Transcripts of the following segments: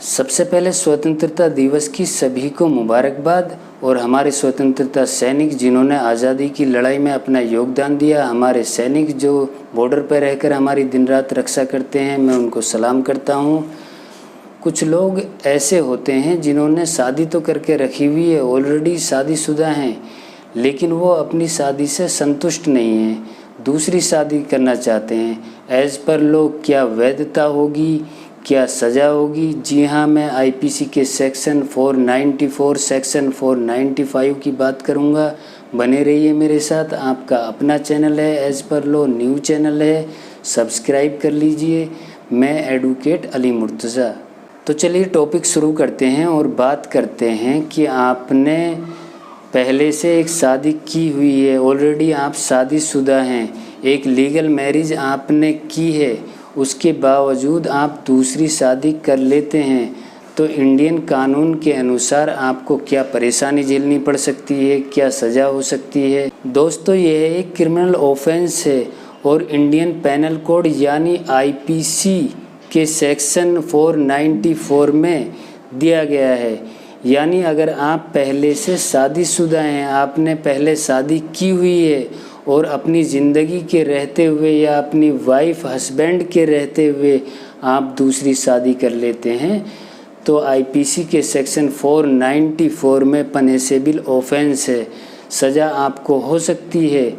सबसे पहले स्वतंत्रता दिवस की सभी को मुबारकबाद। और हमारे स्वतंत्रता सैनिक जिन्होंने आज़ादी की लड़ाई में अपना योगदान दिया, हमारे सैनिक जो बॉर्डर पर रहकर हमारी दिन रात रक्षा करते हैं, मैं उनको सलाम करता हूँ। कुछ लोग ऐसे होते हैं जिन्होंने शादी तो करके रखी हुई है, ऑलरेडी शादीशुदा हैं, लेकिन वो अपनी शादी से संतुष्ट नहीं हैं, दूसरी शादी करना चाहते हैं। एज़ पर लोग क्या वैधता होगी, क्या सज़ा होगी? जी हाँ, मैं आईपीसी के सेक्शन 494 सेक्शन 495 की बात करूँगा। बने रहिए मेरे साथ। आपका अपना चैनल है as per law new channel है, सब्सक्राइब कर लीजिए। मैं एडवोकेट अली मुर्तज़ा। तो चलिए टॉपिक शुरू करते हैं और बात करते हैं कि आपने पहले से एक शादी की हुई है, ऑलरेडी आप शादीशुदा हैं, एक लीगल मैरिज आपने की है, उसके बावजूद आप दूसरी शादी कर लेते हैं, तो इंडियन कानून के अनुसार आपको क्या परेशानी झेलनी पड़ सकती है, क्या सज़ा हो सकती है? दोस्तों, यह एक क्रिमिनल ऑफेंस है और इंडियन पेनल कोड यानी आईपीसी के सेक्शन 494 में दिया गया है। यानी अगर आप पहले से शादीशुदा हैं, आपने पहले शादी की हुई है और अपनी ज़िंदगी के रहते हुए या अपनी वाइफ हस्बैंड के रहते हुए आप दूसरी शादी कर लेते हैं, तो आईपीसी के सेक्शन 494 में पनिशेबल ऑफेंस है। सज़ा आपको हो सकती है,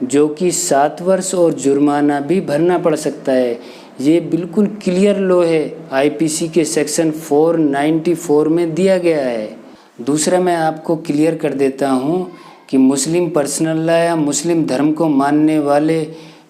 जो कि 7 वर्ष और जुर्माना भी भरना पड़ सकता है। ये बिल्कुल क्लियर लॉ है, आईपीसी के सेक्शन 494 में दिया गया है। दूसरा मैं आपको क्लियर कर देता हूँ कि मुस्लिम पर्सनल लॉ या मुस्लिम धर्म को मानने वाले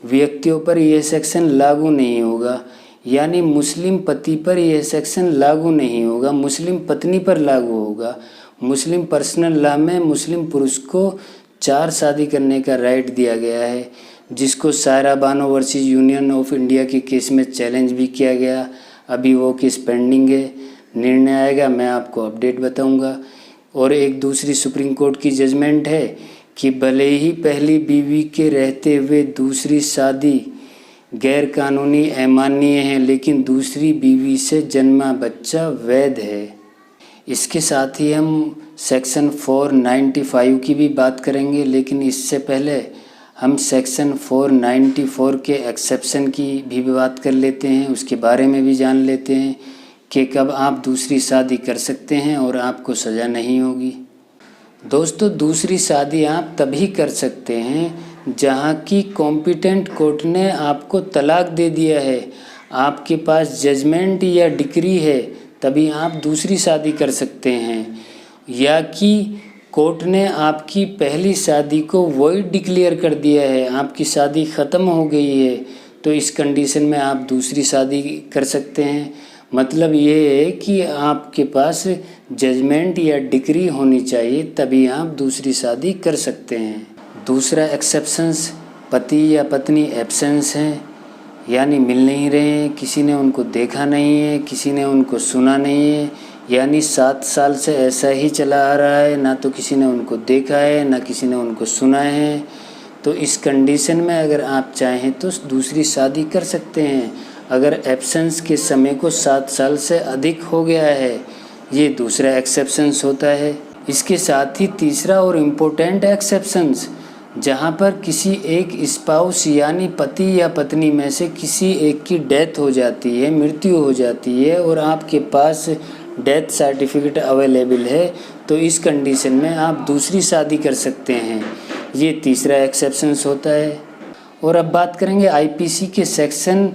व्यक्तियों पर यह सेक्शन लागू नहीं होगा। यानी मुस्लिम पति पर यह सेक्शन लागू नहीं होगा, मुस्लिम पत्नी पर लागू होगा। मुस्लिम पर्सनल लॉ में मुस्लिम पुरुष को 4 शादी करने का राइट दिया गया है, जिसको Saira Bano versus union of India के केस में चैलेंज भी किया गया। अभी वो केस पेंडिंग है, निर्णय आएगा, मैं आपको अपडेट बताऊंगा। और एक दूसरी सुप्रीम कोर्ट की जजमेंट है कि भले ही पहली बीवी के रहते हुए दूसरी शादी गैर कानूनी अमान्य है, लेकिन दूसरी बीवी से जन्मा बच्चा वैध है। इसके साथ ही हम सेक्शन 495 की भी बात करेंगे, लेकिन इससे पहले हम सेक्शन 494 के एक्सेप्शन की भी बात कर लेते हैं, उसके बारे में भी जान लेते हैं कि कब आप दूसरी शादी कर सकते हैं और आपको सज़ा नहीं होगी। दोस्तों, दूसरी शादी आप तभी कर सकते हैं जहां की कॉम्पिटेंट कोर्ट ने आपको तलाक दे दिया है, आपके पास जजमेंट या डिक्री है, तभी आप दूसरी शादी कर सकते हैं। या कि कोर्ट ने आपकी पहली शादी को वॉइड डिक्लेयर कर दिया है, आपकी शादी ख़त्म हो गई है, तो इस कंडीशन में आप दूसरी शादी कर सकते हैं। मतलब ये है कि आपके पास जजमेंट या डिक्री होनी चाहिए, तभी आप दूसरी शादी कर सकते हैं। दूसरा एक्सेप्शंस पति या पत्नी एब्सेंस हैं, यानी मिल नहीं रहे हैं, किसी ने उनको देखा नहीं है, किसी ने उनको सुना नहीं है, यानी 7 साल से ऐसा ही चला आ रहा है, ना तो किसी ने उनको देखा है, ना किसी ने उनको सुना है। तो इस कंडीशन में अगर आप चाहें तो दूसरी शादी कर सकते हैं, अगर एब्सेंस के समय को 7 साल से अधिक हो गया है। ये दूसरा एक्सेप्शंस होता है। इसके साथ ही तीसरा और इम्पोर्टेंट एक्सेप्शंस, जहाँ पर किसी एक स्पाउस यानी पति या पत्नी में से किसी एक की डेथ हो जाती है, मृत्यु हो जाती है, और आपके पास डेथ सर्टिफिकेट अवेलेबल है, तो इस कंडीशन में आप दूसरी शादी कर सकते हैं। ये तीसरा एक्सेप्शंस होता है। और अब बात करेंगे आईपीसी के सेक्शन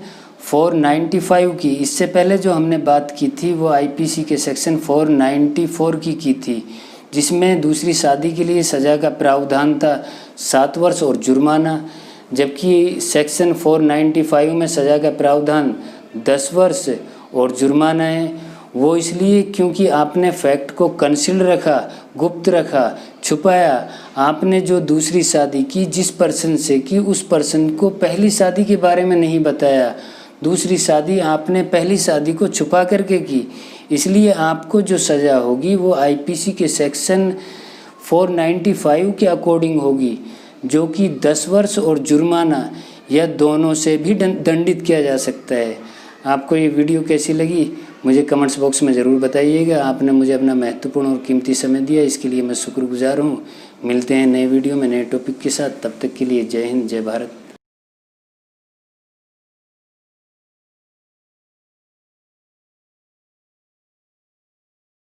495 की। इससे पहले जो हमने बात की थी वो आईपीसी के सेक्शन 494 की थी, जिसमें दूसरी शादी के लिए सज़ा का प्रावधान था 7 वर्ष और जुर्माना, जबकि सेक्शन 495 में सज़ा का प्रावधान 10 वर्ष और जुर्माना है। वो इसलिए क्योंकि आपने फैक्ट को कंसील रखा, गुप्त रखा, छुपाया। आपने जो दूसरी शादी की जिस पर्सन से की, उस पर्सन को पहली शादी के बारे में नहीं बताया। दूसरी शादी आपने पहली शादी को छुपा करके की, इसलिए आपको जो सज़ा होगी वो आईपीसी के सेक्शन 495 के अकॉर्डिंग होगी, जो कि 10 वर्ष और जुर्माना या दोनों से भी दंडित किया जा सकता है। आपको ये वीडियो कैसी लगी मुझे कमेंट्स बॉक्स में ज़रूर बताइएगा। आपने मुझे अपना महत्वपूर्ण और कीमती समय दिया, इसके लिए मैं शुक्रगुजार हूँ। मिलते हैं नए वीडियो में नए टॉपिक के साथ, तब तक के लिए जय हिंद, जय भारत।